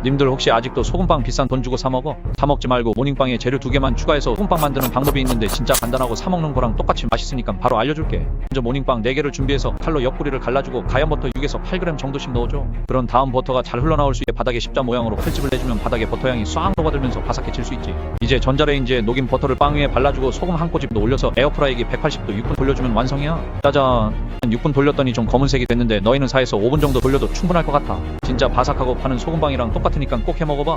님들 혹시 아직도 소금빵 비싼 돈 주고 사 먹어? 사 먹지 말고 모닝빵에 재료 2개만 추가해서 소금빵 만드는 방법이 있는데 진짜 간단하고 사 먹는 거랑 똑같이 맛있으니까 바로 알려줄게. 먼저 모닝빵 4개를 준비해서 칼로 옆구리를 갈라주고 가염 버터 6에서 8g 정도씩 넣어줘. 그런 다음 버터가 잘 흘러나올 수 있게 바닥에 십자 모양으로 칼집을 내주면 바닥에 버터 향이 싹 녹아들면서 바삭해질 수 있지. 이제 전자레인지에 녹인 버터를 빵 위에 발라주고 소금 한 꼬집도 올려서 에어프라이기 180도 6분 돌려주면 완성이야. 짜잔. 6분 돌렸더니 좀 검은색이 됐는데 너희는 4에서 5분 정도 돌려도 충분할 것 같아. 진짜 바삭하고 파는 소금빵이랑 똑같으니까 꼭 해먹어봐.